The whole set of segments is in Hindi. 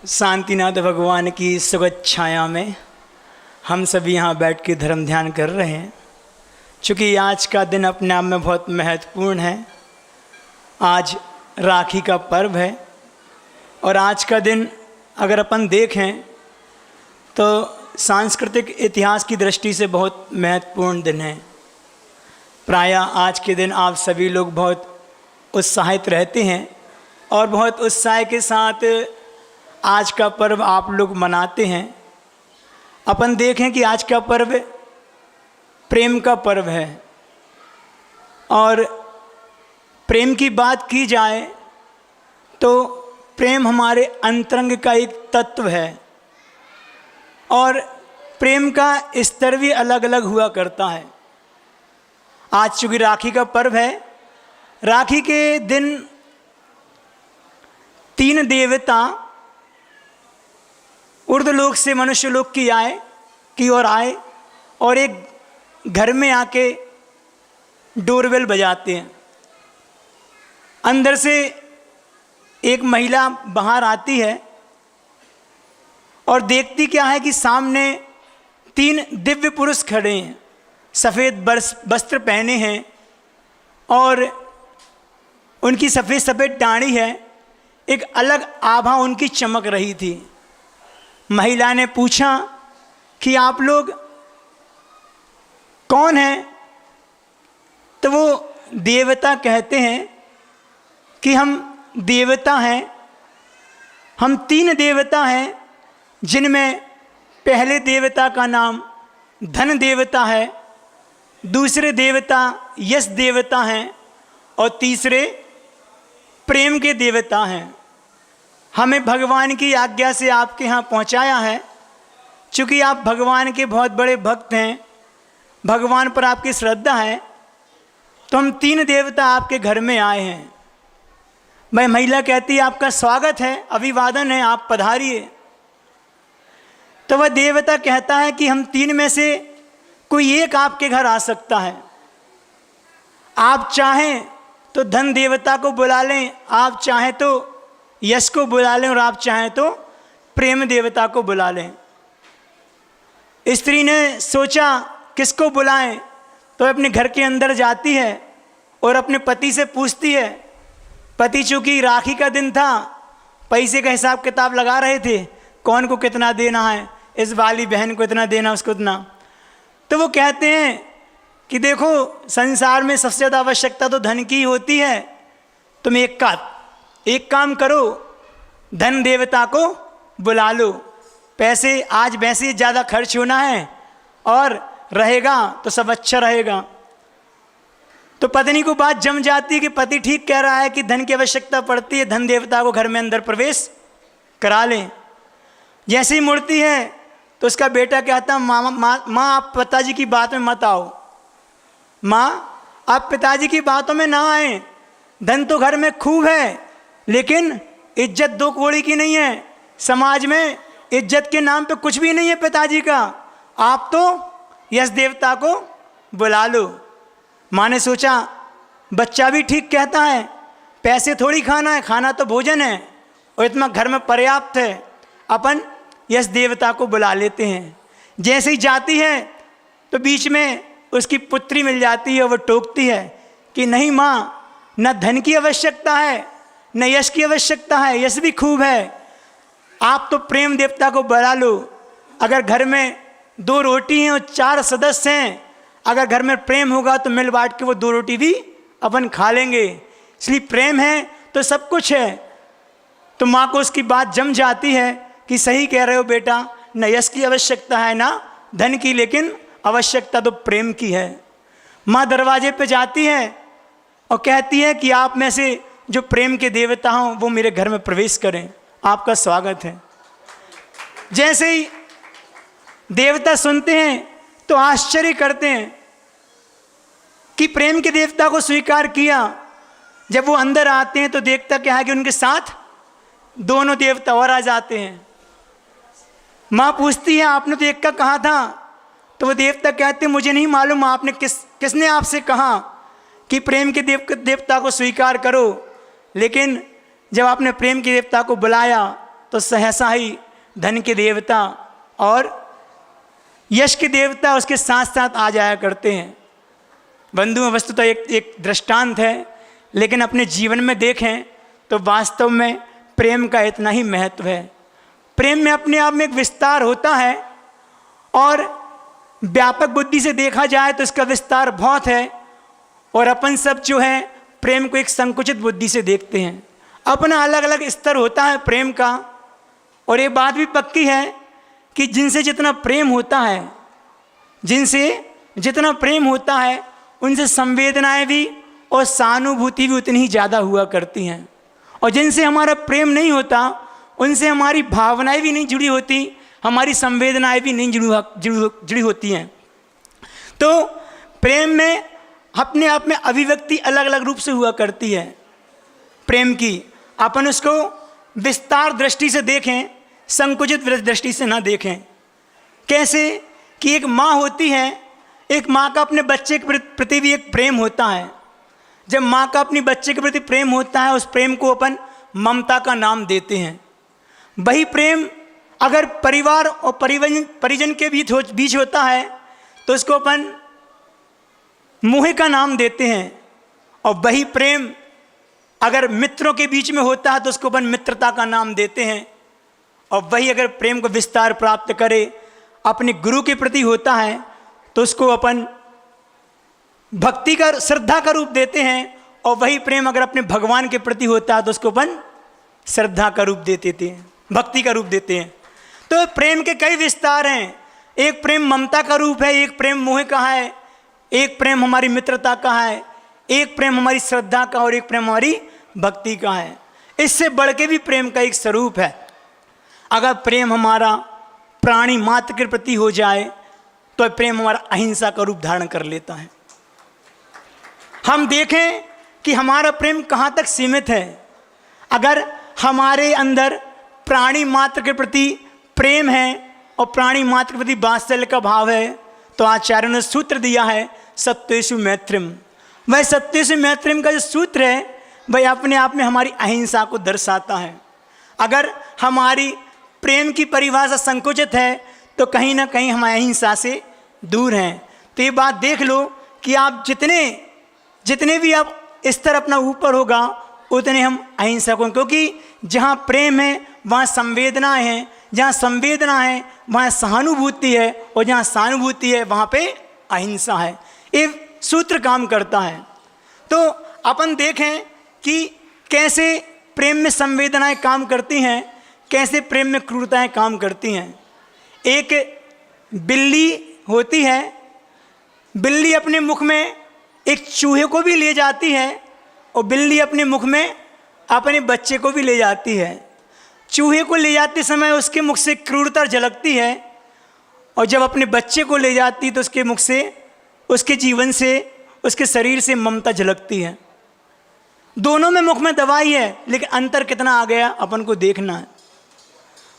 शांतिनाथ भगवान की सुगत छाया में हम सभी यहाँ बैठ के धर्म ध्यान कर रहे हैं। चूँकि आज का दिन अपने आप में बहुत महत्वपूर्ण है। आज राखी का पर्व है और आज का दिन अगर अपन देखें तो सांस्कृतिक इतिहास की दृष्टि से बहुत महत्वपूर्ण दिन है। प्रायः आज के दिन आप सभी लोग बहुत उत्साहित रहते हैं और बहुत उत्साह के साथ आज का पर्व आप लोग मनाते हैं। अपन देखें कि आज का पर्व प्रेम का पर्व है और प्रेम की बात की जाए तो प्रेम हमारे अंतरंग का एक तत्व है और प्रेम का स्तर भी अलग अलग हुआ करता है। आज चूँकि राखी का पर्व है, राखी के दिन 3 देवता ऊर्ध्वलोक से मनुष्य लोक की ओर आए और एक घर में आके डोरबेल बजाते हैं। अंदर से एक महिला बाहर आती है और देखती क्या है कि सामने 3 दिव्य पुरुष खड़े हैं, सफ़ेद वस्त्र पहने हैं और उनकी सफ़ेद सफ़ेद दाढ़ी है। एक अलग आभा उनकी चमक रही थी। महिला ने पूछा कि आप लोग कौन हैं? तो वो देवता कहते हैं कि हम देवता हैं, हम 3 देवता हैं, जिनमें पहले देवता का नाम धन देवता है, दूसरे देवता यश देवता हैं और तीसरे प्रेम के देवता हैं। हमें भगवान की आज्ञा से आपके यहाँ पहुँचाया है। चूँकि आप भगवान के बहुत बड़े भक्त हैं, भगवान पर आपकी श्रद्धा है, तो हम 3 देवता आपके घर में आए हैं। मैं महिला कहती है आपका स्वागत है, अभिवादन है, आप पधारिए। तो वह देवता कहता है कि हम 3 में से कोई एक आपके घर आ सकता है। आप चाहें तो धन देवता को बुला लें, आप चाहें तो यश को बुला लें और आप चाहें तो प्रेम देवता को बुला लें। स्त्री ने सोचा किसको बुलाएं, तो अपने घर के अंदर जाती है और अपने पति से पूछती है। पति चूँकि राखी का दिन था, पैसे का हिसाब किताब लगा रहे थे, कौन को कितना देना है, इस वाली बहन को इतना देना, उसको इतना। तो वो कहते हैं कि देखो संसार में सबसे ज़्यादा आवश्यकता तो धन की होती है। तुम एक काम करो, धन देवता को बुला लो। पैसे आज वैसे ज़्यादा खर्च होना है और रहेगा तो सब अच्छा रहेगा। तो पत्नी को बात जम जाती है कि पति ठीक कह रहा है कि धन की आवश्यकता पड़ती है, धन देवता को घर में अंदर प्रवेश करा लें। जैसे ही मुड़ती है तो उसका बेटा कहता माँ आप पिताजी की बात में मत आओ, माँ आप पिताजी की बातों में ना आए। धन तो घर में खूब है लेकिन इज्जत 2 कौड़ी की नहीं है। समाज में इज्जत के नाम पे कुछ भी नहीं है पिताजी का। आप तो यश देवता को बुला लो। माँ ने सोचा बच्चा भी ठीक कहता है, पैसे थोड़ी खाना है, खाना तो भोजन है और इतना घर में पर्याप्त है, अपन यश देवता को बुला लेते हैं। जैसे ही जाती है तो बीच में उसकी पुत्री मिल जाती है। वो टोकती है कि नहीं माँ, न धन की आवश्यकता है न यश की आवश्यकता है, यश भी खूब है, आप तो प्रेम देवता को बुला लो। अगर घर में 2 रोटी हैं और 4 सदस्य हैं, अगर घर में प्रेम होगा तो मिल बांट के वो 2 रोटी भी अपन खा लेंगे। इसलिए प्रेम है तो सब कुछ है। तो माँ को उसकी बात जम जाती है कि सही कह रहे हो बेटा, न यश की आवश्यकता है ना धन की, लेकिन आवश्यकता तो प्रेम की है। माँ दरवाजे पे जाती है और कहती है कि आप में से जो प्रेम के देवता हों वो मेरे घर में प्रवेश करें, आपका स्वागत है। जैसे ही देवता सुनते हैं तो आश्चर्य करते हैं कि प्रेम के देवता को स्वीकार किया। जब वो अंदर आते हैं तो देखता क्या है कि उनके साथ 2 देवता और आ जाते हैं। माँ पूछती है आपने तो एक का कहा था? तो वो देवता कहते मुझे नहीं मालूम आपने किसने आपसे कहा कि प्रेम के देवता को स्वीकार करो। लेकिन जब आपने प्रेम के देवता को बुलाया तो सहसा ही धन के देवता और यश के देवता उसके साथ साथ आ जाया करते हैं। बंधुओं, वस्तुतः एक दृष्टांत है, लेकिन अपने जीवन में देखें तो वास्तव में प्रेम का इतना ही महत्व है। प्रेम में अपने आप में एक विस्तार होता है और व्यापक बुद्धि से देखा जाए तो इसका विस्तार बहुत है, और अपन सब जो है प्रेम को एक संकुचित बुद्धि से देखते हैं। अपना अलग अलग स्तर होता है प्रेम का, और ये बात भी पक्की है कि जिनसे जितना प्रेम होता है, जिनसे जितना प्रेम होता है, उनसे संवेदनाएं भी और सहानुभूति भी उतनी ही ज़्यादा हुआ करती हैं। और जिनसे हमारा प्रेम नहीं होता, उनसे हमारी भावनाएं भी नहीं जुड़ी होती, हमारी संवेदनाएं भी नहीं जुड़ी होती हैं। तो प्रेम में अपने आप में अभिव्यक्ति अलग अलग रूप से हुआ करती है प्रेम की। अपन उसको विस्तार दृष्टि से देखें, संकुचित दृष्टि से ना देखें। कैसे कि एक माँ होती है, एक माँ का अपने बच्चे के प्रति भी एक प्रेम होता है। जब माँ का अपने बच्चे के प्रति प्रेम होता है, उस प्रेम को अपन ममता का नाम देते हैं। वही प्रेम अगर परिवार और परिजन के बीच होता है तो उसको अपन मोह का नाम देते हैं। और वही प्रेम अगर मित्रों के बीच में होता है तो उसको अपन मित्रता का नाम देते हैं। और वही अगर प्रेम को विस्तार प्राप्त करे अपने गुरु के प्रति होता है तो उसको अपन भक्ति का, श्रद्धा का रूप देते हैं। और वही प्रेम अगर अपने भगवान के प्रति होता है तो उसको अपन श्रद्धा का रूप देते हैं, भक्ति का रूप देते हैं। तो प्रेम के कई विस्तार हैं। एक प्रेम ममता का रूप है, एक प्रेम मोह का है, एक प्रेम हमारी मित्रता का है, एक प्रेम हमारी श्रद्धा का, और एक प्रेम हमारी भक्ति का है। इससे बढ़ के भी प्रेम का एक स्वरूप है। अगर प्रेम हमारा प्राणी मात्र के प्रति हो जाए तो प्रेम हमारा अहिंसा का रूप धारण कर लेता है। हम देखें कि हमारा प्रेम कहाँ तक सीमित है। अगर हमारे अंदर प्राणी मात्र के प्रति प्रेम है और प्राणी मात्र के प्रति वात्सल्य का भाव है तो आचार्य ने सूत्र दिया है सत्येषु मैत्रिम। वह सत्येषु मैत्रिम का जो सूत्र है वह अपने आप में हमारी अहिंसा को दर्शाता है। अगर हमारी प्रेम की परिभाषा संकुचित है तो कहीं ना कहीं हम अहिंसा से दूर हैं। तो ये बात देख लो कि आप जितने भी आप स्तर अपना ऊपर होगा उतने हम अहिंसक हों, क्योंकि जहाँ प्रेम है वहाँ संवेदनाएं हैं, जहाँ संवेदना है वहाँ सहानुभूति है, और जहाँ सहानुभूति है वहाँ पे अहिंसा है। ये सूत्र काम करता है। तो अपन देखें कि कैसे प्रेम में संवेदनाएं काम करती हैं, कैसे प्रेम में क्रूरताएं काम करती हैं। एक बिल्ली होती है, बिल्ली अपने मुख में एक चूहे को भी ले जाती है और बिल्ली अपने मुख में अपने बच्चे को भी ले जाती है। चूहे को ले जाते समय उसके मुख से क्रूरता झलकती है, और जब अपने बच्चे को ले जाती तो उसके मुख से, उसके जीवन से, उसके शरीर से ममता झलकती है। दोनों में मुख में दवाई है, लेकिन अंतर कितना आ गया अपन को देखना है।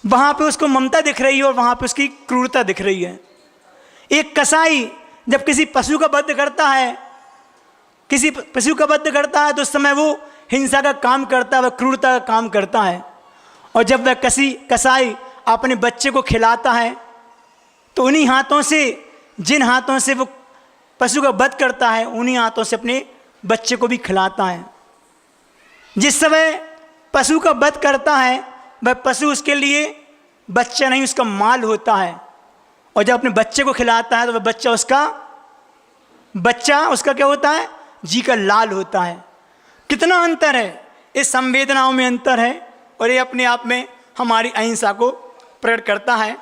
वहाँ पे उसको ममता दिख रही है और वहाँ पे उसकी क्रूरता दिख रही है। एक कसाई जब किसी पशु का वध करता है, किसी पशु का वध करता है तो उस समय वो हिंसा का काम करता है, वह क्रूरता का काम करता है। और जब वह कसाई अपने बच्चे को खिलाता है तो उन्हीं हाथों से, जिन हाथों से वो पशु का वध करता है, उन्हीं हाथों से अपने बच्चे को भी खिलाता है। जिस समय पशु का वध करता है वह पशु उसके लिए बच्चा नहीं, उसका माल होता है, और जब अपने बच्चे को खिलाता है तो वह बच्चा उसका क्या होता है, जी का लाल होता है। कितना अंतर है, इस संवेदनाओं में अंतर है, और ये अपने आप में हमारी अहिंसा को प्रकट करता है।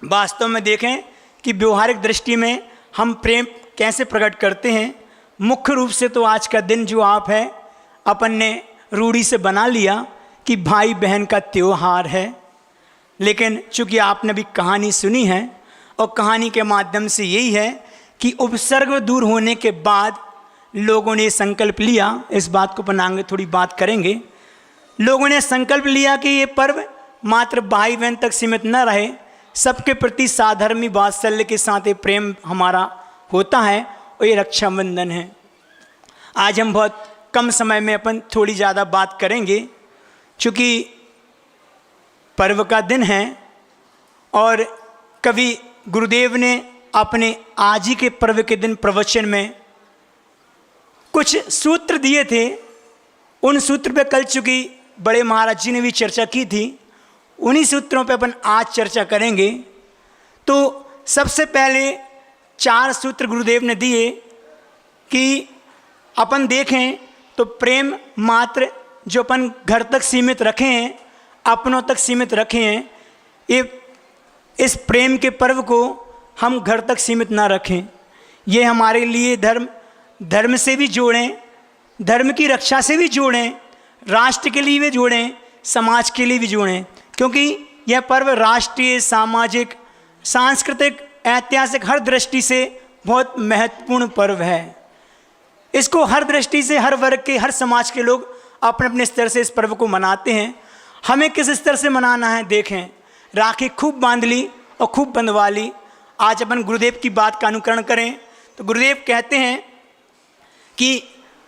वास्तव में देखें कि व्यवहारिक दृष्टि में हम प्रेम कैसे प्रकट करते हैं। मुख्य रूप से तो आज का दिन जो आप है अपन ने रूढ़ी से बना लिया कि भाई बहन का त्योहार है, लेकिन चूंकि आपने भी कहानी सुनी है और कहानी के माध्यम से यही है कि उपसर्ग दूर होने के बाद लोगों ने संकल्प लिया, इस बात को अपन आगे थोड़ी बात करेंगे। लोगों ने संकल्प लिया कि ये पर्व मात्र भाई बहन तक सीमित न रहे, सबके प्रति साधर्मी वात्सल्य के साथ ये प्रेम हमारा होता है, और ये रक्षाबंधन है। आज हम बहुत कम समय में अपन थोड़ी ज़्यादा बात करेंगे, चूँकि पर्व का दिन है और कवि गुरुदेव ने अपने आज ही के पर्व के दिन प्रवचन में कुछ सूत्र दिए थे। उन सूत्र पे कल चूँकि बड़े महाराज जी ने भी चर्चा की थी, उन्हीं सूत्रों पे अपन आज चर्चा करेंगे। तो सबसे पहले 4 सूत्र गुरुदेव ने दिए कि अपन देखें तो प्रेम मात्र जो अपन घर तक सीमित रखे हैं, अपनों तक सीमित रखे हैं, ये इस प्रेम के पर्व को हम घर तक सीमित ना रखें। ये हमारे लिए धर्म से भी जोड़ें, धर्म की रक्षा से भी जोड़ें, राष्ट्र के लिए भी जोड़ें, समाज के लिए भी जोड़ें, क्योंकि यह पर्व राष्ट्रीय, सामाजिक, सांस्कृतिक, ऐतिहासिक हर दृष्टि से बहुत महत्वपूर्ण पर्व है। इसको हर दृष्टि से हर वर्ग के, हर समाज के लोग अपने अपने स्तर से इस पर्व को मनाते हैं। हमें किस स्तर से मनाना है देखें। राखी खूब बांध ली और खूब बंधवा ली। आज अपन गुरुदेव की बात का अनुकरण करें तो गुरुदेव कहते हैं कि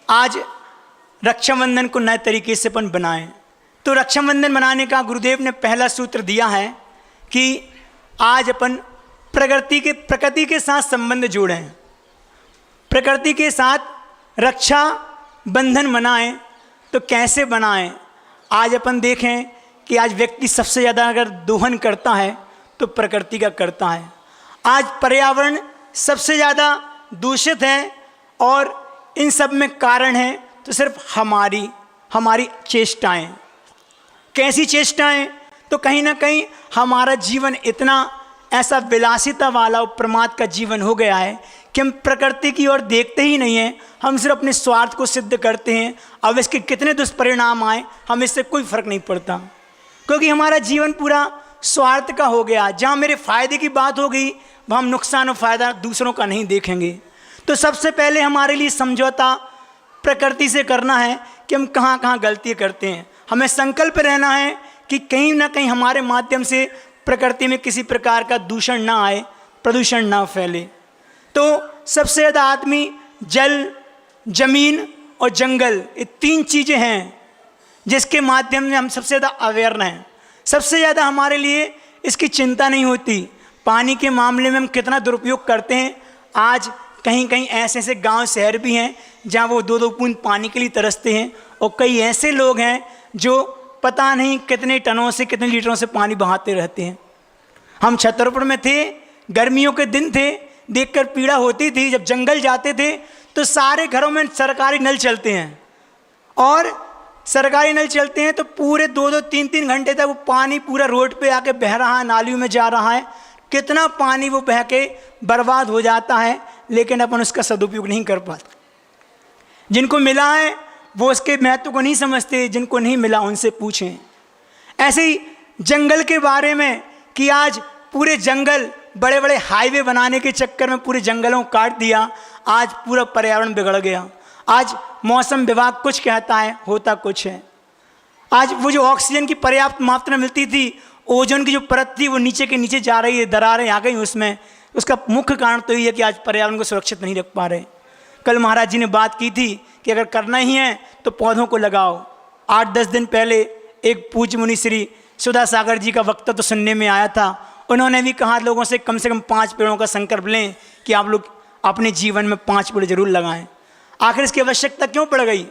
आज रक्षाबंधन को नए तरीके से अपन बनाएं। तो रक्षाबंधन मनाने का गुरुदेव ने पहला सूत्र दिया है कि आज अपन प्रकृति के साथ संबंध जोड़ें, प्रकृति के साथ रक्षा बंधन मनाएं। तो कैसे बनाएं? आज अपन देखें कि आज व्यक्ति सबसे ज़्यादा अगर दोहन करता है तो प्रकृति का करता है। आज पर्यावरण सबसे ज़्यादा दूषित है और इन सब में कारण है तो सिर्फ हमारी चेष्टाएं। कैसी चेष्टाएं? तो कहीं ना कहीं हमारा जीवन इतना ऐसा विलासिता वाला और प्रमाद का जीवन हो गया है कि हम प्रकृति की ओर देखते ही नहीं हैं। हम सिर्फ अपने स्वार्थ को सिद्ध करते हैं। अब इसके कितने दुष्परिणाम आए हमें इससे कोई फर्क नहीं पड़ता, क्योंकि हमारा जीवन पूरा स्वार्थ का हो गया। जहाँ मेरे फायदे की बात हो गई वहाँ हम नुकसान और फायदा दूसरों का नहीं देखेंगे। तो सबसे पहले हमारे लिए समझौता प्रकृति से करना है कि हम कहाँ कहाँ गलती करते हैं। हमें संकल्प रहना है कि कहीं ना कहीं हमारे माध्यम से प्रकृति में किसी प्रकार का दूषण ना आए, प्रदूषण ना फैले। तो सबसे ज़्यादा आदमी जल, जमीन और जंगल, ये 3 चीज़ें हैं जिसके माध्यम से हम सबसे ज़्यादा अवेयर हैं। सबसे ज़्यादा हमारे लिए इसकी चिंता नहीं होती। पानी के मामले में हम कितना दुरुपयोग करते हैं। आज कहीं कहीं ऐसे ऐसे गांव शहर भी हैं जहां वो 2-2 बूंद पानी के लिए तरसते हैं, और कई ऐसे लोग हैं जो पता नहीं कितने टनों से, कितने लीटरों से पानी बहाते रहते हैं। हम छतरपुर में थे, गर्मियों के दिन थे, देखकर पीड़ा होती थी। जब जंगल जाते थे तो सारे घरों में सरकारी नल चलते हैं, और सरकारी नल चलते हैं तो पूरे 2-2, 3-3 घंटे तक वो पानी पूरा रोड पे आके बह रहा है, नालियों में जा रहा है। कितना पानी वो बह के बर्बाद हो जाता है, लेकिन अपन उसका सदुपयोग नहीं कर पाते। जिनको मिला है वो उसके महत्व को नहीं समझते, जिनको नहीं मिला उनसे पूछें। ऐसे ही जंगल के बारे में कि आज पूरे जंगल, बड़े बड़े हाईवे बनाने के चक्कर में पूरे जंगलों को काट दिया। आज पूरा पर्यावरण बिगड़ गया। आज मौसम विभाग कुछ कहता है, होता कुछ है। आज वो जो ऑक्सीजन की पर्याप्त मात्रा मिलती थी, ओजोन की जो परत थी वो नीचे के नीचे जा रही है, दरारें आ गई उसमें। उसका मुख्य कारण तो ये है कि आज पर्यावरण को सुरक्षित नहीं रख पा रहे। कल महाराज जी ने बात की थी कि अगर करना ही है तो पौधों को लगाओ। 8-10 दिन पहले एक पूज्य मुनि श्री सुधा सागर जी का वक्तव्य तो सुनने में आया था। उन्होंने भी कहा लोगों से कम 5 पेड़ों का संकल्प लें कि आप लोग अपने जीवन में 5 पेड़ जरूर लगाएं। आखिर इसकी आवश्यकता क्यों पड़ गई?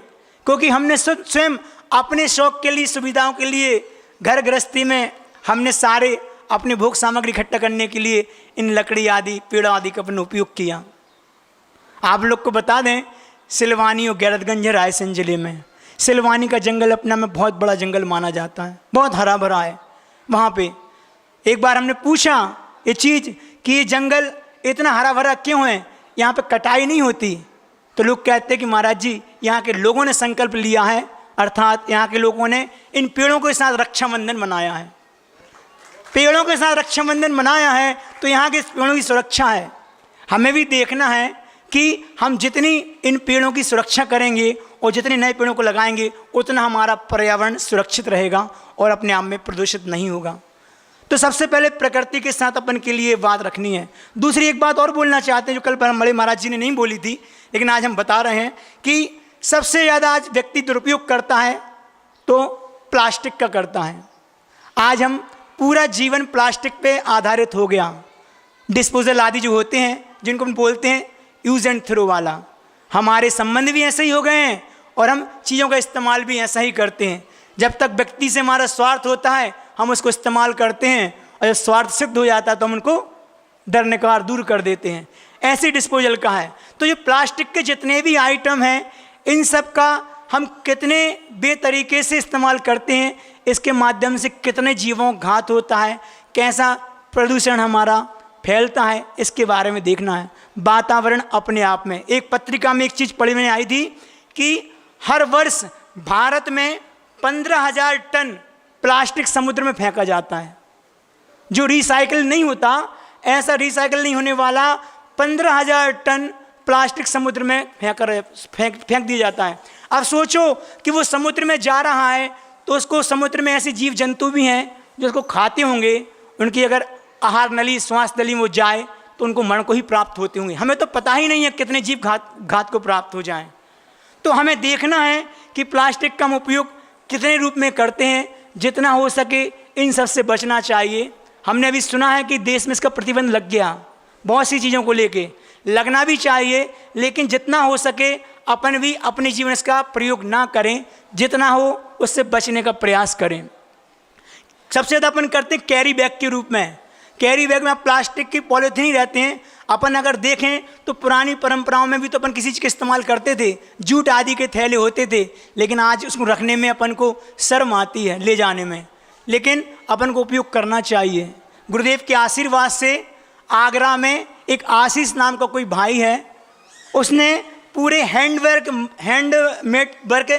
क्योंकि हमने स्वयं अपने शौक के लिए, सुविधाओं के लिए, घर गृहस्थी में हमने सारे अपने भोग सामग्री इकट्ठा करने के लिए इन लकड़ी आदि, पेड़ आदि का अपने उपयोग किया। आप लोग को बता दें, सिलवानी और गैरतगंज रायसेन जिले में सिलवानी का जंगल अपना में बहुत बड़ा जंगल माना जाता है, बहुत हरा भरा है। वहाँ पे एक बार हमने पूछा ये चीज़ कि ये जंगल इतना हरा भरा क्यों है, यहाँ पे कटाई नहीं होती? तो लोग कहते हैं कि महाराज जी यहाँ के लोगों ने संकल्प लिया है, अर्थात यहाँ के लोगों ने इन पेड़ों के साथ रक्षाबंधन मनाया है। पेड़ों के साथ रक्षाबंधन मनाया है तो यहाँ के पेड़ों की सुरक्षा है। हमें भी देखना है कि हम जितनी इन पेड़ों की सुरक्षा करेंगे और जितने नए पेड़ों को लगाएंगे उतना हमारा पर्यावरण सुरक्षित रहेगा और अपने आप में प्रदूषित नहीं होगा। तो सबसे पहले प्रकृति के साथ अपन के लिए बात रखनी है। दूसरी एक बात और बोलना चाहते हैं जो कल बड़े महाराज जी ने नहीं बोली थी, लेकिन आज हम बता रहे हैं कि सबसे ज़्यादा आज व्यक्ति दुरुपयोग करता है तो प्लास्टिक का करता है। आज हम पूरा जीवन प्लास्टिक पे आधारित हो गया। डिस्पोजल आदि जो होते हैं, जिनको हम बोलते हैं यूज एंड थ्रो वाला, हमारे संबंध भी ऐसे ही हो गए हैं और हम चीज़ों का इस्तेमाल भी ऐसा ही करते हैं। जब तक व्यक्ति से हमारा स्वार्थ होता है हम उसको इस्तेमाल करते हैं, और जब स्वार्थ सिद्ध हो जाता है तो हम उनको डरनकार दूर कर देते हैं। ऐसे डिस्पोजल का है। तो ये प्लास्टिक के जितने भी आइटम हैं, इन सब का हम कितने बेतरीके से इस्तेमाल करते हैं, इसके माध्यम से कितने जीवों को घात होता है, कैसा प्रदूषण हमारा फैलता है, इसके बारे में देखना है। वातावरण अपने आप में, एक पत्रिका में एक चीज़ पढ़ी में आई थी कि हर वर्ष भारत में 15,000 टन प्लास्टिक समुद्र में फेंका जाता है, जो रिसाइकिल नहीं होता। ऐसा रिसाइकिल नहीं होने वाला 15,000 टन प्लास्टिक समुद्र में फेंक दिया जाता है। अब सोचो कि वो समुद्र में जा रहा है तो उसको, समुद्र में ऐसे जीव जंतु भी हैं जो उसको खाते होंगे, उनकी अगर आहार नली, श्वास नली में वो जाए तो उनको मरण को ही प्राप्त होते होंगे। हमें तो पता ही नहीं है कितने जीव घात को प्राप्त हो जाएं। तो हमें देखना है कि प्लास्टिक का हम उपयोग कितने रूप में करते हैं। जितना हो सके इन सब से बचना चाहिए। हमने अभी सुना है कि देश में इसका प्रतिबंध लग गया, बहुत सी चीज़ों को लेके लगना भी चाहिए, लेकिन जितना हो सके अपन भी अपने जीवन इसका प्रयोग ना करें, जितना हो उससे बचने का प्रयास करें। सबसे ज़्यादा अपन करते हैं कैरी बैग के रूप में। कैरी बैग में आप प्लास्टिक की पॉलीथीन ही रहते हैं। अपन अगर देखें तो पुरानी परंपराओं में भी तो अपन किसी चीज़ का इस्तेमाल करते थे, जूट आदि के थैले होते थे, लेकिन आज उसको रखने में अपन को शर्म आती है ले जाने में, लेकिन अपन को उपयोग करना चाहिए। गुरुदेव के आशीर्वाद से आगरा में एक आशीष नाम का कोई भाई है, उसने पूरे हैंडमेड वर्क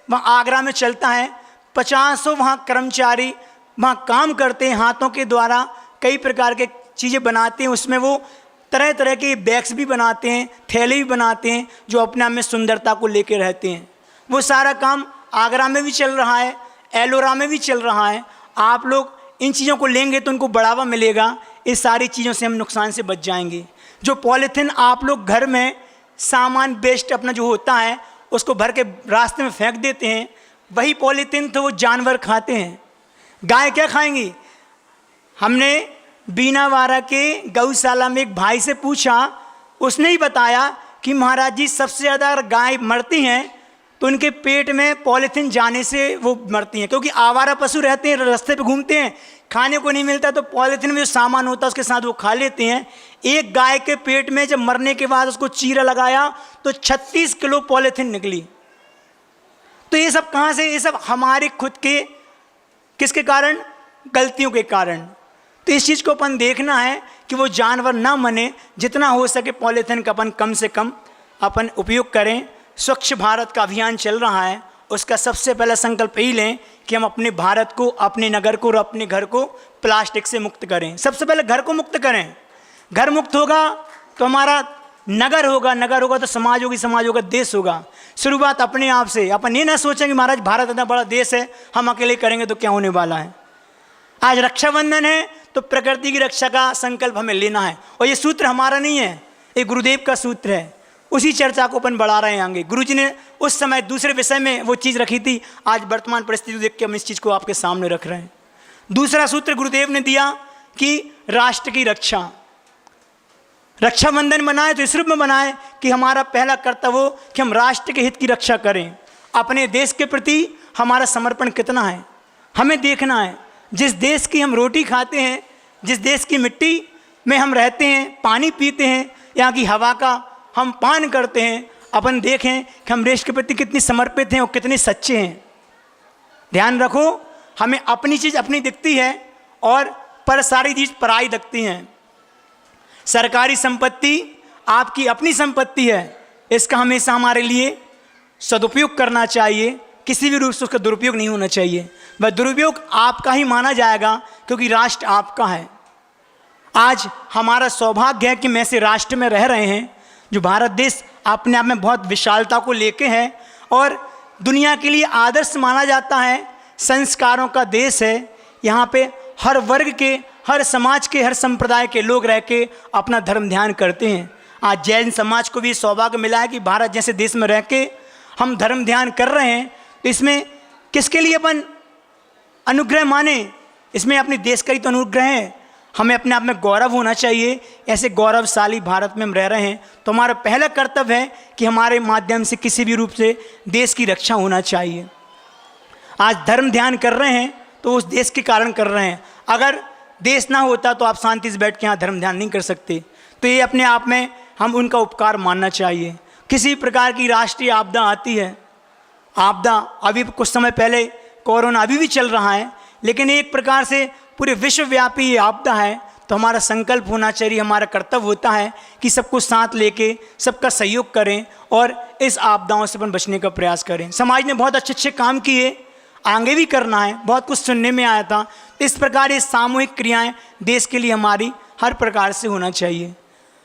वहाँ आगरा में चलता है। 50 वहाँ कर्मचारी वहाँ काम करते हैं, हाथों के द्वारा कई प्रकार के चीज़ें बनाते हैं। उसमें वो तरह तरह के बैग्स भी बनाते हैं, थैले भी बनाते हैं, जो अपने आप में सुंदरता को लेके रहते हैं। वो सारा काम आगरा में भी चल रहा है, एलोरा में भी चल रहा है। आप लोग इन चीज़ों को लेंगे तो उनको बढ़ावा मिलेगा। इस सारी चीज़ों से हम नुकसान से बच जाएंगे। जो पॉलीथीन आप लोग घर में सामान वेस्ट अपना जो होता है उसको भर के रास्ते में फेंक देते हैं, वही पॉलीथीन तो वो जानवर खाते हैं। गाय क्या खाएंगी? हमने बीनावाड़ा के गौशाला में एक भाई से पूछा, उसने ही बताया कि महाराज जी सबसे ज़्यादा अगर गाय मरती हैं तो उनके पेट में पॉलीथीन जाने से वो मरती हैं, क्योंकि आवारा पशु रहते हैं, रास्ते पे घूमते हैं, खाने को नहीं मिलता तो पॉलीथीन में जो सामान होता है उसके साथ वो खा लेते हैं। एक गाय के पेट में जब मरने के बाद उसको चीरा लगाया तो 36 किलो पॉलीथीन निकली। तो ये सब कहाँ से? ये सब हमारे खुद के किसके कारण? गलतियों के कारण। तो इस चीज़ को अपन देखना है कि वो जानवर ना मने, जितना हो सके पॉलीथीन का अपन कम से कम अपन उपयोग करें। स्वच्छ भारत का अभियान चल रहा है, उसका सबसे पहला संकल्प यही लें कि हम अपने भारत को, अपने नगर को और अपने घर को प्लास्टिक से मुक्त करें। सबसे पहले घर को मुक्त करें। घर मुक्त होगा तो हमारा नगर होगा, नगर होगा तो समाज होगी, समाज होगा देश होगा। शुरुआत अपने आप से। अपन ये ना सोचें कि महाराज भारत इतना बड़ा देश है, हम अकेले करेंगे तो क्या होने वाला है। आज रक्षाबंधन है तो प्रकृति की रक्षा का संकल्प हमें लेना है। और ये सूत्र हमारा नहीं है, ये गुरुदेव का सूत्र है। उसी चर्चा को अपन बढ़ा रहे हैं आगे। गुरुजी ने उस समय दूसरे विषय में वो चीज़ रखी थी, आज वर्तमान परिस्थिति देख के हम इस चीज़ को आपके सामने रख रहे हैं। दूसरा सूत्र गुरुदेव ने दिया कि राष्ट्र की रक्षा। रक्षाबंधन बनाए तो इस रूप में बनाए कि हमारा पहला कर्तव्य हो कि हम राष्ट्र के हित की रक्षा करें। अपने देश के प्रति हमारा समर्पण कितना है हमें देखना है। जिस देश की हम रोटी खाते हैं, जिस देश की मिट्टी में हम रहते हैं, पानी पीते हैं, यहाँ की हवा का हम पान करते हैं, अपन देखें कि हम देश के प्रति कितनी समर्पित हैं और कितने सच्चे हैं। ध्यान रखो, हमें अपनी चीज़ अपनी दिखती है और पर सारी चीज़ पराई दिखती हैं। सरकारी संपत्ति आपकी अपनी संपत्ति है, इसका हमेशा हमारे लिए सदुपयोग करना चाहिए। किसी भी रूप से उसका दुरुपयोग नहीं होना चाहिए। वह दुरुपयोग आपका ही माना जाएगा क्योंकि राष्ट्र आपका है। आज हमारा सौभाग्य है कि मैं ऐसे राष्ट्र में रह रहे हैं जो भारत देश अपने आप में बहुत विशालता को लेके है और दुनिया के लिए आदर्श माना जाता है। संस्कारों का देश है। यहाँ पे हर वर्ग के, हर समाज के, हर संप्रदाय के लोग रह के अपना धर्म ध्यान करते हैं। आज जैन समाज को भी सौभाग्य मिला है कि भारत जैसे देश में रह के हम धर्म ध्यान कर रहे हैं। तो इसमें किसके लिए अपन अनुग्रह माने? इसमें अपने देश का ही तो अनुग्रह है। हमें अपने आप में गौरव होना चाहिए। ऐसे गौरवशाली भारत में हम रह रहे हैं, तो हमारा पहला कर्तव्य है कि हमारे माध्यम से किसी भी रूप से देश की रक्षा होना चाहिए। आज धर्म ध्यान कर रहे हैं तो उस देश के कारण कर रहे हैं। अगर देश ना होता तो आप शांति से बैठ के यहाँ धर्म ध्यान नहीं कर सकते। तो ये अपने आप में हम उनका उपकार मानना चाहिए। किसी प्रकार की राष्ट्रीय आपदा आती है, आपदा अभी कुछ समय पहले कोरोना अभी भी चल रहा है, लेकिन एक प्रकार से पूरे विश्वव्यापी ये आपदा है, तो हमारा संकल्प होना चाहिए, हमारा कर्तव्य होता है कि सबको साथ लेके सबका सहयोग करें और इस आपदाओं से अपन बचने का प्रयास करें। समाज ने बहुत अच्छे अच्छे काम किए, आगे भी करना है, बहुत कुछ सुनने में आया था। इस प्रकार ये सामूहिक क्रियाएं देश के लिए हमारी हर प्रकार से होना चाहिए।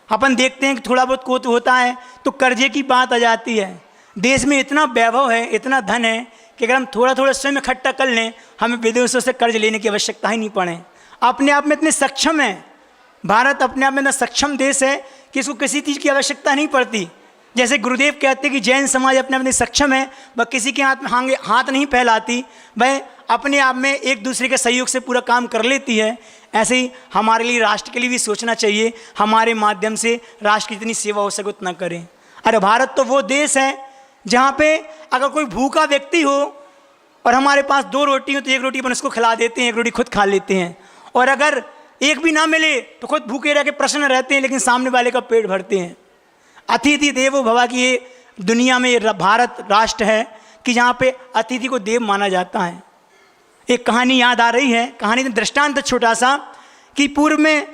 अपन देखते हैं कि थोड़ा बहुत कोत होता है तो कर्जे की बात आ जाती है। देश में इतना वैभव है, इतना धन है कि अगर हम थोड़ा थोड़ा स्वयं इकट्ठा कर लें, हमें विदेशों से कर्ज लेने की आवश्यकता ही नहीं पड़े। अपने आप में इतने सक्षम है, भारत अपने आप में इतना सक्षम देश है कि इसको किसी चीज़ की आवश्यकता नहीं पड़ती। जैसे गुरुदेव कहते हैं कि जैन समाज अपने आप में सक्षम है, वह किसी के हाथ में हाथ नहीं फैलाती, वह अपने आप में एक दूसरे के सहयोग से पूरा काम कर लेती है। ऐसे ही हमारे लिए, राष्ट्र के लिए भी सोचना चाहिए, हमारे माध्यम से राष्ट्र की जितनी सेवा हो सके उतना करें। अरे भारत तो वो देश है जहाँ पे अगर कोई भूखा व्यक्ति हो और हमारे पास 2 रोटी हो तो 1 रोटी अपन उसको खिला देते हैं, 1 रोटी खुद खा लेते हैं। और अगर एक भी ना मिले तो खुद भूखे रह के प्रसन्न रहते हैं, लेकिन सामने वाले का पेट भरते हैं। अतिथि देवो भव की ये दुनिया में ये भारत राष्ट्र है कि जहाँ पे अतिथि को देव माना जाता है। एक कहानी याद आ रही है, कहानी में दृष्टांत छोटा सा कि पूर्व में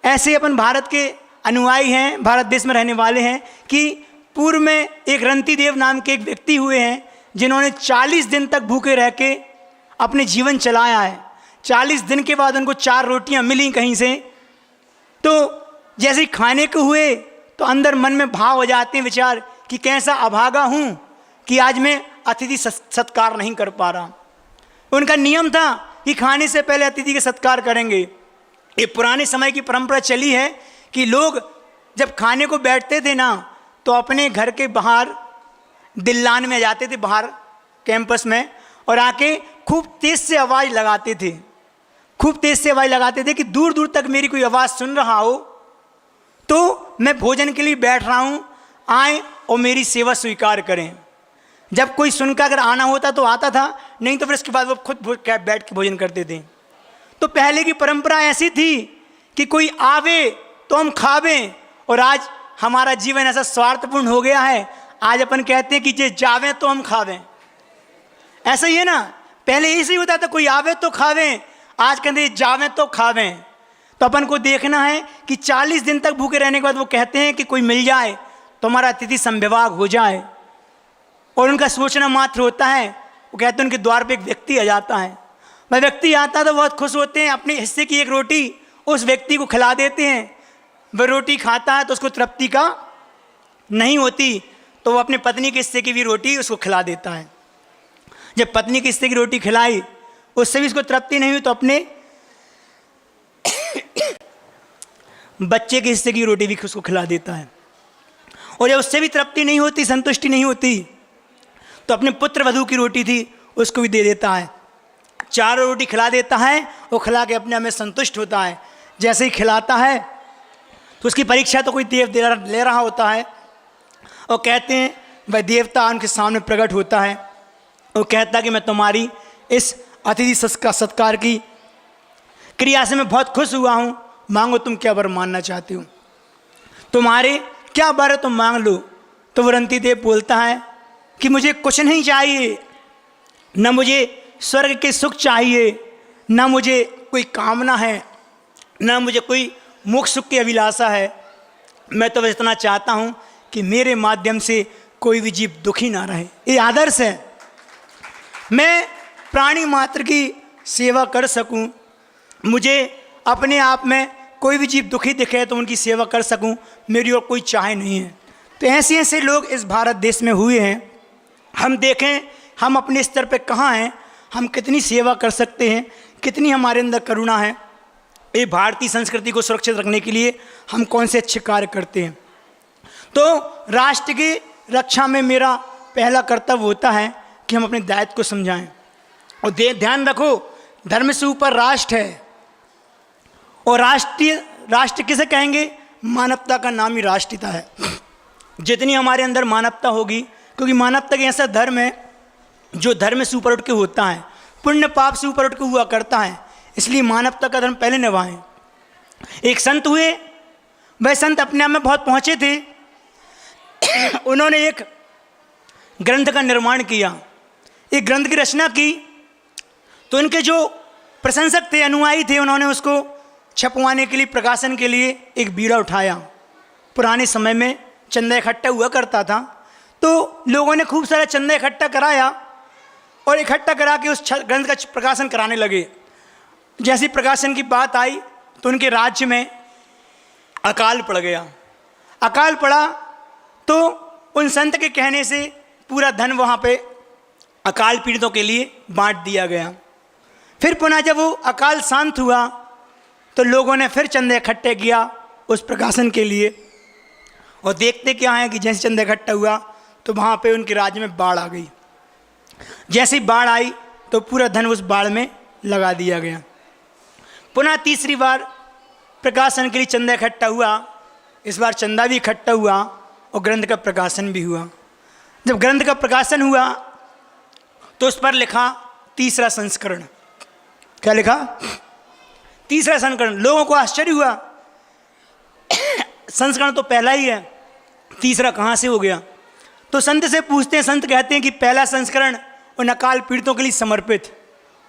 ऐसे अपन भारत के अनुयायी हैं, भारत देश में रहने वाले हैं, कि पूर्व में एक रंती देव नाम के एक व्यक्ति हुए हैं जिन्होंने 40 दिन तक भूखे रह के अपने जीवन चलाया है। 40 दिन के बाद उनको 4 रोटियां मिली कहीं से, तो जैसे ही खाने को हुए तो अंदर मन में भाव हो जाते हैं विचार कि कैसा अभागा हूँ कि आज मैं अतिथि सत्कार नहीं कर पा रहा। उनका नियम था कि खाने से पहले अतिथि के सत्कार करेंगे। ये पुराने समय की परंपरा चली है कि लोग जब खाने को बैठते थे ना तो अपने घर के बाहर दिल्लान में जाते थे, बाहर कैंपस में, और आके खूब तेज से आवाज़ लगाते थे, खूब तेज से आवाज़ लगाते थे कि दूर दूर तक मेरी कोई आवाज़ सुन रहा हो तो मैं भोजन के लिए बैठ रहा हूँ, आए और मेरी सेवा स्वीकार करें। जब कोई सुनकर अगर आना होता तो आता था, नहीं तो फिर उसके बाद वो खुद बैठ के भोजन करते थे। तो पहले की परंपरा ऐसी थी कि कोई आवे तो हम खावें, और आज हमारा जीवन ऐसा स्वार्थपूर्ण हो गया है, आज अपन कहते हैं कि जे जावें तो हम खावें। ऐसा ही है ना, पहले ऐसे ही होता था, कोई आवे तो खावें, आज कहते जावें तो खावें। तो अपन को देखना है कि 40 दिन तक भूखे रहने के बाद वो कहते हैं कि कोई मिल जाए तो हमारा अतिथि संविभाग हो जाए, और उनका सोचना मात्र होता है। वो कहते हैं उनके द्वार पे एक व्यक्ति आ जाता है, वह व्यक्ति आता तो बहुत खुश होते हैं, अपने हिस्से की 1 रोटी उस व्यक्ति को खिला देते हैं। वह रोटी खाता है तो उसको तृप्ति का नहीं होती, तो वो अपने पत्नी के हिस्से की भी रोटी उसको खिला देता है। जब पत्नी के हिस्से की रोटी खिलाई उससे भी उसको तृप्ति नहीं हुई तो अपने बच्चे के हिस्से की रोटी भी उसको खिला देता है। और जब उससे भी तृप्ति नहीं होती, संतुष्टि नहीं होती, तो अपने पुत्र वधू की रोटी थी उसको भी दे देता है। 4 रोटी खिला देता है, वो खिला के अपने आप में संतुष्ट होता है। जैसे ही खिलाता है तो उसकी परीक्षा तो कोई देव ले रहा होता है, और कहते हैं वह देवता उनके सामने प्रकट होता है। वो कहता है कि मैं तुम्हारी इस अतिथि सत्कार की क्रिया से मैं बहुत खुश हुआ हूँ, मांगो तुम क्या वर मानना चाहते हो, तुम्हारे क्या वर तुम मांग लो। तो वो रंती देव बोलता है कि मुझे कुछ नहीं चाहिए, न मुझे स्वर्ग के सुख चाहिए, न मुझे कोई कामना है, न मुझे कोई मोक्ष सुख की अभिलाषा है। मैं तो बस इतना चाहता हूँ कि मेरे माध्यम से कोई भी जीव दुखी ना रहे। ये आदर्श है, मैं प्राणी मात्र की सेवा कर सकूं, मुझे अपने आप में कोई भी जीव दुखी दिखे तो उनकी सेवा कर सकूं, मेरी और कोई चाह नहीं है। तो ऐसे ऐसे लोग इस भारत देश में हुए हैं। हम देखें हम अपने स्तर पे कहाँ हैं, हम कितनी सेवा कर सकते हैं, कितनी हमारे अंदर करुणा है। ये भारतीय संस्कृति को सुरक्षित रखने के लिए हम कौन से अच्छे कार्य करते हैं। तो राष्ट्र की रक्षा में मेरा पहला कर्तव्य होता है कि हम अपने दायित्व को समझाएं। और ध्यान रखो, धर्म से ऊपर राष्ट्र है, और राष्ट्र किसे कहेंगे? मानवता का नाम ही राष्ट्रीयता है। जितनी हमारे अंदर मानवता होगी, क्योंकि मानवता एक ऐसा धर्म है जो धर्म से ऊपर उठ के होता है, पुण्य पाप से ऊपर उठ के हुआ करता है, इसलिए मानवता का धर्म पहले निभाएं। एक संत हुए, वह संत अपने आप में बहुत पहुँचे थे। उन्होंने एक ग्रंथ का निर्माण किया, एक ग्रंथ की रचना की, तो उनके जो प्रशंसक थे, अनुयायी थे, उन्होंने उसको छपवाने के लिए, प्रकाशन के लिए एक बीड़ा उठाया। पुराने समय में चंदा इकट्ठा हुआ करता था, तो लोगों ने खूब सारा चंदा इकट्ठा कराया और इकट्ठा करा के उस ग्रंथ का प्रकाशन कराने लगे। जैसी प्रकाशन की बात आई तो उनके राज्य में अकाल पड़ गया। अकाल पड़ा तो उन संत के कहने से पूरा धन वहाँ पे अकाल पीड़ितों के लिए बांट दिया गया। फिर पुनः जब वो अकाल शांत हुआ तो लोगों ने फिर चंदे इकट्ठे किया उस प्रकाशन के लिए, और देखते क्या है कि जैसे चंदा इकट्ठा हुआ तो वहाँ पे उनके राज्य में बाढ़ आ गई। जैसी बाढ़ आई तो पूरा धन उस बाढ़ में लगा दिया गया। पुनः तीसरी बार प्रकाशन के लिए चंदा इकट्ठा हुआ। इस बार चंदा भी इकट्ठा हुआ और ग्रंथ का प्रकाशन भी हुआ। जब ग्रंथ का प्रकाशन हुआ तो उस पर लिखा तीसरा संस्करण। क्या लिखा? तीसरा संस्करण। लोगों को आश्चर्य हुआ, संस्करण तो पहला ही है, तीसरा कहाँ से हो गया? तो संत से पूछते हैं, संत कहते हैं कि पहला संस्करण उन अकाल पीड़ितों के लिए समर्पित,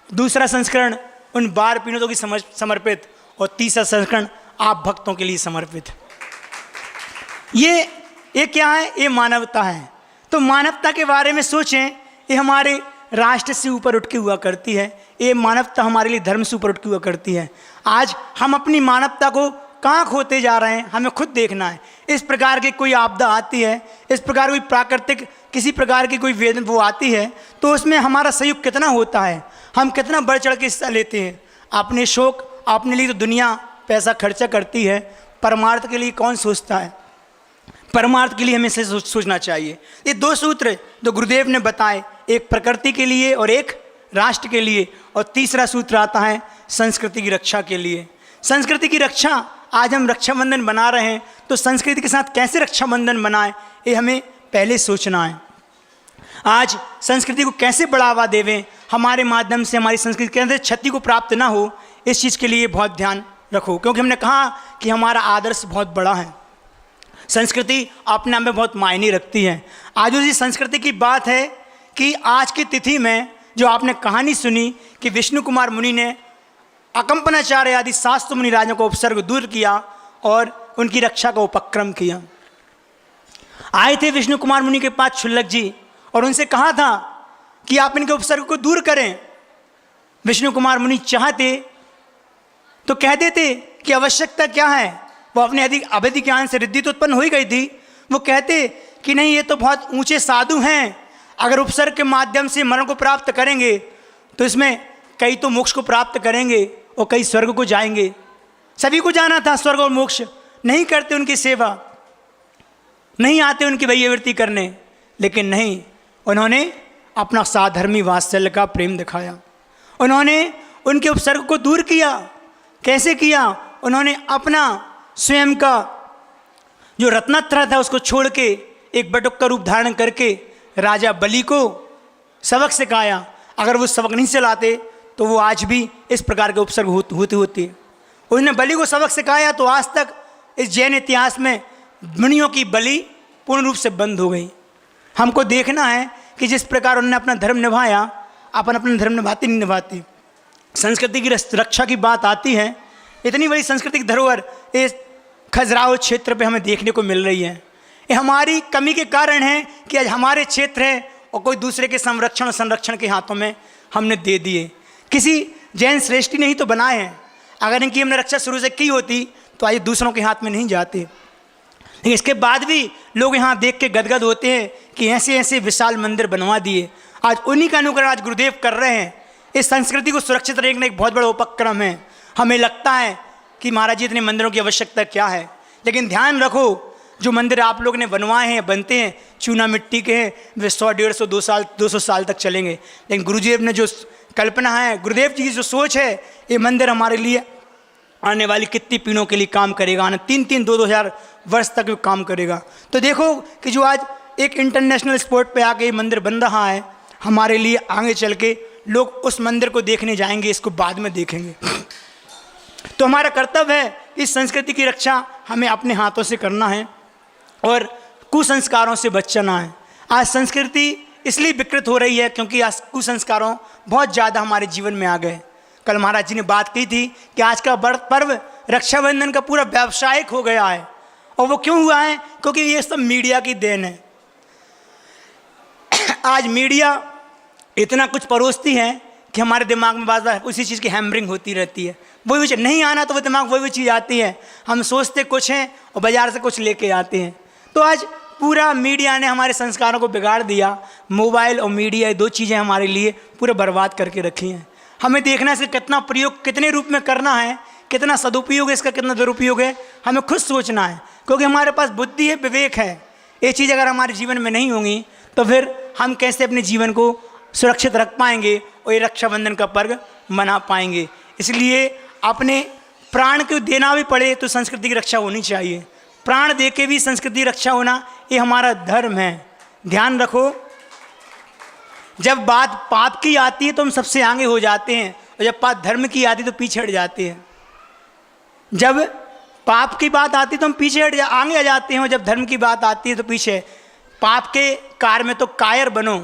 दूसरा संस्करण उन बाढ़ पीड़ितों की समर्पित, और तीसरा संस्करण आप भक्तों के लिए समर्पित। ये क्या है? ये मानवता है। तो मानवता के बारे में सोचें, ये हमारे राष्ट्र से ऊपर उठ के हुआ करती है। ये मानवता हमारे लिए धर्म से ऊपर उठ के हुआ करती है। आज हम अपनी मानवता को कहाँ खोते जा रहे हैं, हमें खुद देखना है। इस प्रकार की कोई आपदा आती है, इस प्रकार कोई प्राकृतिक किसी प्रकार की कोई वेदना वो आती है, तो उसमें हमारा सहयोग कितना होता है, हम कितना बढ़ चढ़ के हिस्सा लेते हैं। अपने शौक, अपने लिए तो दुनिया पैसा खर्चा करती है, परमार्थ के लिए कौन सोचता है? परमार्थ के लिए हमें से सोचना चाहिए। ये दो सूत्र जो गुरुदेव ने बताए, एक प्रकृति के लिए और एक राष्ट्र के लिए, और तीसरा सूत्र आता है संस्कृति की रक्षा के लिए। संस्कृति की रक्षा, आज हम रक्षाबंधन बना रहे हैं, तो संस्कृति के साथ कैसे रक्षाबंधन बनाएं, ये हमें पहले सोचना है। आज संस्कृति को कैसे बढ़ावा देवें, हमारे माध्यम से हमारी संस्कृति के अंदर क्षति को प्राप्त ना हो, इस चीज़ के लिए बहुत ध्यान रखो। क्योंकि हमने कहा कि हमारा आदर्श बहुत बड़ा है, संस्कृति अपने आप में बहुत मायने रखती है। आज उसी संस्कृति की बात है कि आज की तिथि में जो आपने कहानी सुनी कि विष्णु कुमार मुनि ने अकंपनाचार्य आदि शास्त्र मुनि राजों को उपसर्ग दूर किया और उनकी रक्षा का उपक्रम किया। आए थे विष्णु कुमार मुनि के पास क्षुल्लक जी और उनसे कहा था कि आप इनके उपसर्ग को दूर करें। विष्णु कुमार मुनि चाहते तो कह देते कि आवश्यकता क्या है, वो अपने अवैधिक ज्ञान से रिद्धि तो उत्पन्न हो ही गई थी। वो कहते कि नहीं, ये तो बहुत ऊंचे साधु हैं, अगर उपसर्ग के माध्यम से मरण को प्राप्त करेंगे तो इसमें कई तो मोक्ष को प्राप्त करेंगे और कई स्वर्ग को जाएंगे। सभी को जाना था स्वर्ग और मोक्ष, नहीं करते उनकी सेवा, नहीं आते उनकी वैयावृत्ति करने, लेकिन नहीं, उन्होंने अपना साधर्मी वात्सल्य का प्रेम दिखाया। उन्होंने उनके उपसर्ग को दूर किया। कैसे किया? उन्होंने अपना स्वयं का जो रत्नत्रय था उसको छोड़ के एक बटुक का रूप धारण करके राजा बलि को सबक सिखाया। अगर वो सबक नहीं चलाते तो वो आज भी इस प्रकार के उपसर्ग होते। उन्होंने बलि को सबक सिखाया तो आज तक इस जैन इतिहास में मुनियों की बलि पूर्ण रूप से बंद हो गई। हमको देखना है कि जिस प्रकार उन्होंने अपना धर्म निभाया, अपन अपना धर्म निभाते नहीं निभाते। संस्कृति की रक्षा की बात आती है, इतनी बड़ी सांस्कृतिक धरोहर इस खजुराहो क्षेत्र पे हमें देखने को मिल रही है। ये हमारी कमी के कारण है कि आज हमारे क्षेत्र है और कोई दूसरे के संरक्षण के हाथों में हमने दे दिए। किसी जैन श्रेष्ठी ने ही तो बनाए हैं, अगर इनकी हमने रक्षा शुरू से की होती तो आज दूसरों के हाथ में नहीं जाते। लेकिन इसके बाद भी लोग यहाँ देख के गदगद होते हैं कि ऐसे ऐसे विशाल मंदिर बनवा दिए। आज उन्हीं का अनुकरण आज गुरुदेव कर रहे हैं। इस संस्कृति को सुरक्षित रखना एक बहुत बड़ा उपक्रम है। हमें लगता है कि महाराज जी इतने मंदिरों की आवश्यकता क्या है, लेकिन ध्यान रखो, जो मंदिर आप लोग ने बनवाए हैं, बनते हैं, चूना मिट्टी के हैं, वे 100, 150, 200 साल तक चलेंगे। लेकिन गुरुदेव ने जो कल्पना है, गुरुदेव जी की जो सोच है, ये मंदिर हमारे लिए आने वाली कितनी पीढ़ियों के लिए काम करेगा, आने 3-3, 2-2 हज़ार वर्ष तक काम करेगा। तो देखो कि जो आज एक इंटरनेशनल स्पॉट पे आके ये मंदिर बन रहा है, हमारे लिए आगे चल के लोग उस मंदिर को देखने जाएंगे, इसको बाद में देखेंगे। तो हमारा कर्तव्य है इस संस्कृति की रक्षा हमें अपने हाथों से करना है और कुसंस्कारों से बचना है। आज संस्कृति इसलिए विकृत हो रही है क्योंकि आज कुसंस्कारों बहुत ज़्यादा हमारे जीवन में आ गए। कल महाराज जी ने बात की थी कि आज का पर्व रक्षाबंधन का पूरा व्यावसायिक हो गया है। और वो क्यों हुआ है? क्योंकि ये सब मीडिया की देन है। आज मीडिया इतना कुछ परोसती है कि हमारे दिमाग में बार-बार उसी चीज़ की हैमरिंग होती रहती है। वही चीज़ नहीं आना तो वो दिमाग वही चीज़ आती है। हम सोचते कुछ हैं और बाज़ार से कुछ लेके आते हैं। तो आज पूरा मीडिया ने हमारे संस्कारों को बिगाड़ दिया। मोबाइल और मीडिया, 2 चीज़ें हमारे लिए पूरे बर्बाद करके रखी हैं। हमें देखना है इसका कितना प्रयोग कितने रूप में करना है, कितना सदुपयोग है इसका, कितना दुरुपयोग है, हमें खुद सोचना है। क्योंकि हमारे पास बुद्धि है, विवेक है। ये चीज़ अगर हमारे जीवन में नहीं होंगी तो फिर हम कैसे अपने जीवन को सुरक्षित रख पाएंगे और ये रक्षाबंधन का पर्व मना पाएंगे। इसलिए अपने प्राण को देना भी पड़े तो संस्कृति की रक्षा होनी चाहिए। प्राण दे के भी संस्कृति की रक्षा होना ये हमारा धर्म है। ध्यान रखो, जब बात पाप की आती है तो हम सबसे आगे हो जाते हैं और जब बात धर्म की आती है तो पीछे हट जाते हैं। जब पाप की बात आती है तो हम पीछे आगे आ जाते हैं और जब धर्म की बात आती है तो पीछे। पाप के कार्य में तो कायर बनो।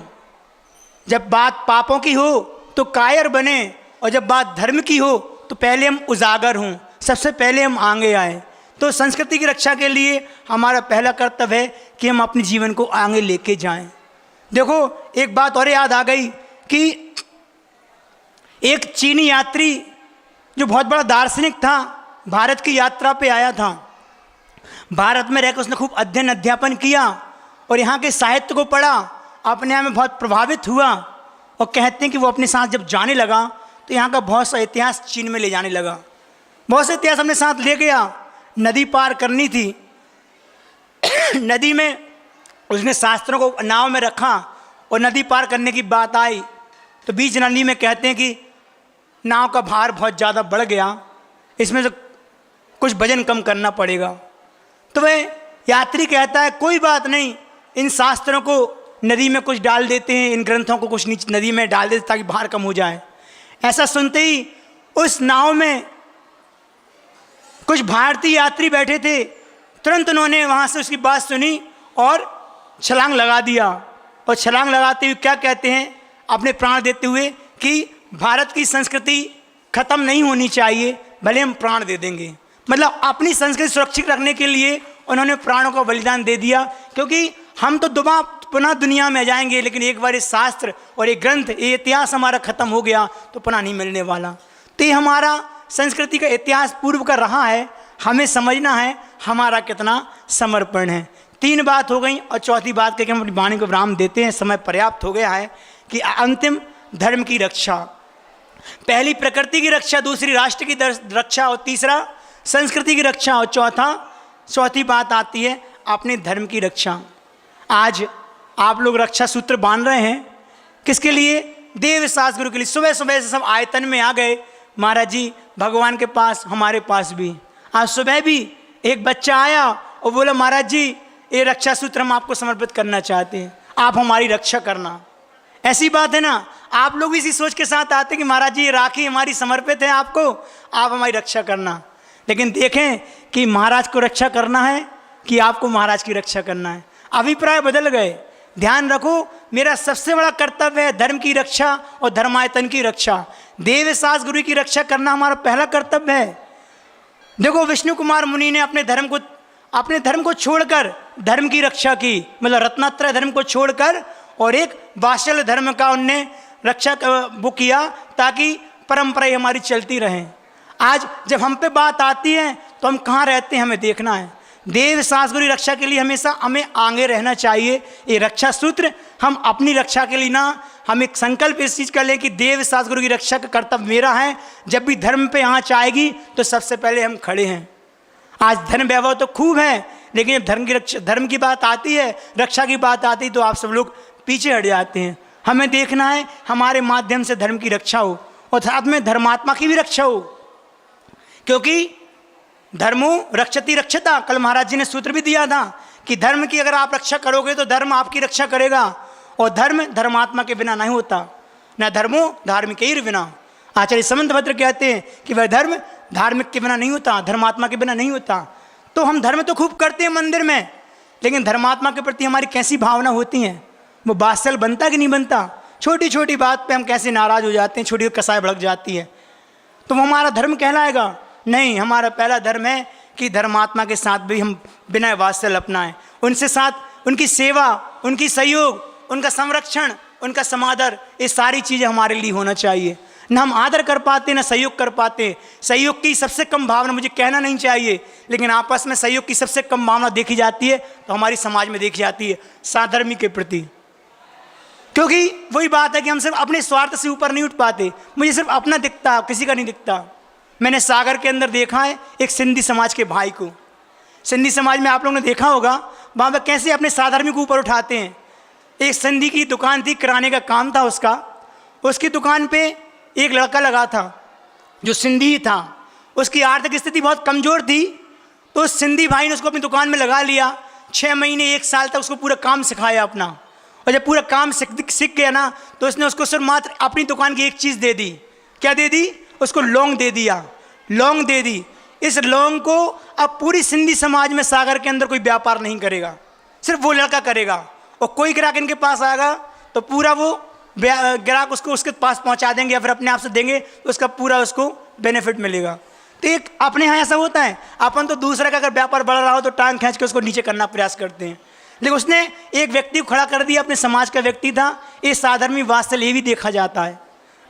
जब बात पापों की हो तो कायर बने और जब बात धर्म की हो तो पहले हम उजागर हों, सबसे पहले हम आगे आए। तो संस्कृति की रक्षा के लिए हमारा पहला कर्तव्य है कि हम अपने जीवन को आगे लेके जाएं। देखो एक बात और याद आ गई कि एक चीनी यात्री जो बहुत बड़ा दार्शनिक था, भारत की यात्रा पे आया था। भारत में रहकर उसने खूब अध्ययन अध्यापन किया और यहाँ के साहित्य को पढ़ा, अपने आप में बहुत प्रभावित हुआ। और कहते हैं कि वो अपने साथ जब जाने लगा तो यहाँ का बहुत सा इतिहास चीन में ले जाने लगा। बहुत से इतिहास अपने साथ ले गया। नदी पार करनी थी, नदी में उसने शास्त्रों को नाव में रखा और नदी पार करने की बात आई तो बीच नदी में कहते हैं कि नाव का भार बहुत ज़्यादा बढ़ गया, इसमें से कुछ वजन कम करना पड़ेगा। तो वह यात्री कहता है कोई बात नहीं, इन शास्त्रों को नदी में कुछ डाल देते हैं, इन ग्रंथों को कुछ नीचे नदी में डाल देते ताकि भार कम हो जाए। ऐसा सुनते ही उस नाव में कुछ भारतीय यात्री बैठे थे, तुरंत उन्होंने वहाँ से उसकी बात सुनी और छलांग लगा दिया। और छलांग लगाते हुए क्या कहते हैं, अपने प्राण देते हुए कि भारत की संस्कृति खत्म नहीं होनी चाहिए, भले हम प्राण दे देंगे। मतलब अपनी संस्कृति सुरक्षित रखने के लिए उन्होंने प्राणों का बलिदान दे दिया। क्योंकि हम तो पुनः दुनिया में जाएंगे, लेकिन एक बार ये शास्त्र और ये ग्रंथ, ये इतिहास हमारा खत्म हो गया तो पुनः नहीं मिलने वाला। तो ये हमारा संस्कृति का इतिहास पूर्व का रहा है, हमें समझना है हमारा कितना समर्पण है। 3 बात हो गई और चौथी बात करके हम अपनी वाणी को विराम देते हैं, समय पर्याप्त हो गया है। कि अंतिम धर्म की रक्षा, पहली प्रकृति की रक्षा, दूसरी राष्ट्र की रक्षा और तीसरा संस्कृति की रक्षा और चौथी बात आती है अपने धर्म की रक्षा। आज आप लोग रक्षा सूत्र बांध रहे हैं, किसके लिए? देव सास गुरु के लिए। सुबह सुबह से सब आयतन में आ गए महाराज जी, भगवान के पास, हमारे पास भी। आज सुबह भी एक बच्चा आया और बोला महाराज जी ये रक्षा सूत्र हम आपको समर्पित करना चाहते हैं, आप हमारी रक्षा करना। ऐसी बात है ना, आप लोग भी इसी सोच के साथ आते हैं कि महाराज जी ये राखी हमारी समर्पित है आपको, आप हमारी रक्षा करना। लेकिन देखें कि महाराज को रक्षा करना है कि आपको महाराज की रक्षा करना है, अभिप्राय बदल गए। ध्यान रखो, मेरा सबसे बड़ा कर्तव्य है धर्म की रक्षा और धर्मायतन की रक्षा। देव सास गुरु की रक्षा करना हमारा पहला कर्तव्य है। देखो विष्णु कुमार मुनि ने अपने धर्म को छोड़कर धर्म की रक्षा की, मतलब रत्नात्रय धर्म को छोड़कर और एक वात्सल्य धर्म का उनने रक्षा वो किया ताकि परंपराएं हमारी चलती रहें। आज जब हम पे बात आती है तो हम कहाँ रहते हैं हमें देखना है। देव सास गुरु रक्षा के लिए हमेशा हमें आगे रहना चाहिए। ये रक्षा सूत्र हम अपनी रक्षा के लिए ना, हम एक संकल्प इस चीज़ कर लें कि देव सास गुरु की रक्षा का कर्तव्य मेरा है। जब भी धर्म पे आँच आएगी तो सबसे पहले हम खड़े हैं। आज धन वैभव तो खूब है, लेकिन जब धर्म की बात आती है, रक्षा की बात आती है, तो आप सब लोग पीछे हट जाते हैं। हमें देखना है हमारे माध्यम से धर्म की रक्षा हो और साथ में धर्मात्मा की भी रक्षा हो, क्योंकि धर्मो रक्षति रक्षता, कल महाराज जी ने सूत्र भी दिया था कि धर्म की अगर आप रक्षा करोगे तो धर्म आपकी रक्षा करेगा, और धर्म धर्मात्मा के बिना नहीं होता, न धर्मो धार्मिक ही बिना। आचार्य समंतभद्र कहते हैं कि वह धर्म धार्मिक के बिना नहीं होता, धर्मात्मा के बिना नहीं होता। तो हम धर्म तो खूब करते हैं मंदिर में, लेकिन धर्मात्मा के प्रति हमारी कैसी भावना होती है, वो वात्सल बनता कि नहीं बनता? छोटी छोटी बात पे हम कैसे नाराज हो जाते हैं, छोटी कसाई भड़क जाती है, तो वो हमारा धर्म कहलाएगा? नहीं, हमारा पहला धर्म है कि धर्मात्मा के साथ भी हम बिना वात्सल अपनाएं, उनसे साथ उनकी सेवा, उनकी सहयोग, उनका संरक्षण, उनका समादर, ये सारी चीज़ें हमारे लिए होना चाहिए। न हम आदर कर पाते, न सहयोग कर पाते। सहयोग की सबसे कम भावना, मुझे कहना नहीं चाहिए, लेकिन आपस में सहयोग की सबसे कम भावना देखी जाती है तो हमारी समाज में देखी जाती है साधर्मी के प्रति। क्योंकि वही बात है कि हम सिर्फ अपने स्वार्थ से ऊपर नहीं उठ पाते, मुझे सिर्फ अपना दिखता, किसी का नहीं दिखता। मैंने सागर के अंदर देखा है एक सिंधी समाज के भाई को। सिंधी समाज में आप लोगों ने देखा होगा, वहाँ पर कैसे अपने साधर्मी को ऊपर उठाते हैं। एक सिंधी की दुकान थी, किराने का काम था उसका। उसकी दुकान पे एक लड़का लगा था जो सिंधी था, उसकी आर्थिक स्थिति बहुत कमज़ोर थी, तो उस सिंधी भाई ने उसको अपनी दुकान में लगा लिया। 6 महीने 1 साल तक उसको पूरा काम सिखाया अपना, और जब पूरा काम सीख गया ना, तो उसने उसको सिर्फ मात्र अपनी दुकान की एक चीज़ दे दी। क्या दे दी? उसको लौंग दे दिया, लौंग दे दी। इस लौंग को अब पूरी सिंधी समाज में सागर के अंदर कोई व्यापार नहीं करेगा, सिर्फ वो लड़का करेगा। और कोई ग्राहक इनके पास आएगा तो पूरा वो ग्राहक उसको उसके पास पहुंचा देंगे या फिर अपने आप से देंगे, तो उसका पूरा उसको बेनिफिट मिलेगा। तो एक अपने यहाँ ऐसा होता है, अपन तो दूसरे का अगर व्यापार बढ़ रहा हो तो टांग खींच के उसको नीचे करना प्रयास करते हैं, लेकिन उसने एक व्यक्ति को खड़ा कर दिया, अपने समाज का व्यक्ति था। ये साधर्मी वात्सल्य भी देखा जाता है,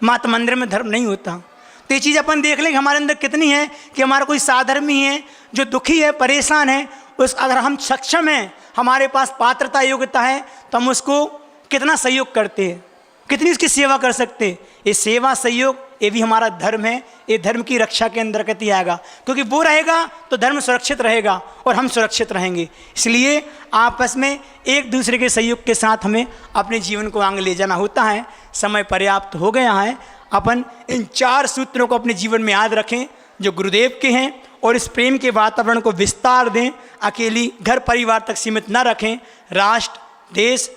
मात्र मंदिर में धर्म नहीं होता। तो ये चीज़ अपन देख लें कि हमारे अंदर कितनी है कि हमारा कोई साधर्मी है जो दुखी है, परेशान है, उस अगर हम सक्षम हैं, हमारे पास पात्रता योग्यता है, तो हम उसको कितना सहयोग करते हैं, कितनी उसकी सेवा कर सकते हैं। ये सेवा सहयोग ये भी हमारा धर्म है, ये धर्म की रक्षा के अंतर्गत ही आएगा, क्योंकि वो रहेगा तो धर्म सुरक्षित रहेगा और हम सुरक्षित रहेंगे। इसलिए आपस में एक दूसरे के सहयोग के साथ हमें अपने जीवन को आगे ले जाना होता है। समय पर्याप्त हो गया है, अपन इन 4 सूत्रों को अपने जीवन में याद रखें जो गुरुदेव के हैं, और इस प्रेम के वातावरण को विस्तार दें। अकेली घर परिवार तक सीमित न रखें, राष्ट्र, देश,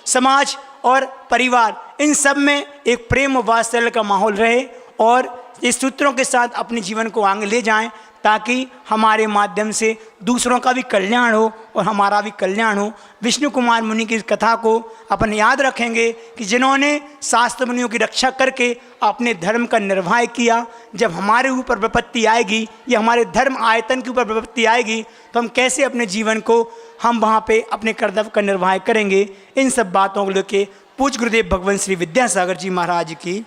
समाज और परिवार, इन सब में एक प्रेम वात्सल्य का माहौल रहे, और इस सूत्रों के साथ अपने जीवन को आगे ले जाएं, ताकि हमारे माध्यम से दूसरों का भी कल्याण हो और हमारा भी कल्याण हो। विष्णु कुमार मुनि की कथा को अपन याद रखेंगे कि जिन्होंने शास्त्र मुनियों की रक्षा करके अपने धर्म का निर्वाह किया, जब हमारे ऊपर विपत्ति आएगी या हमारे धर्म आयतन के ऊपर विपत्ति आएगी, तो हम कैसे अपने जीवन को हम वहाँ पे अपने कर्तव्य का निर्वाह करेंगे। इन सब बातों को लेकर पूज्य गुरुदेव भगवान श्री विद्यासागर जी महाराज की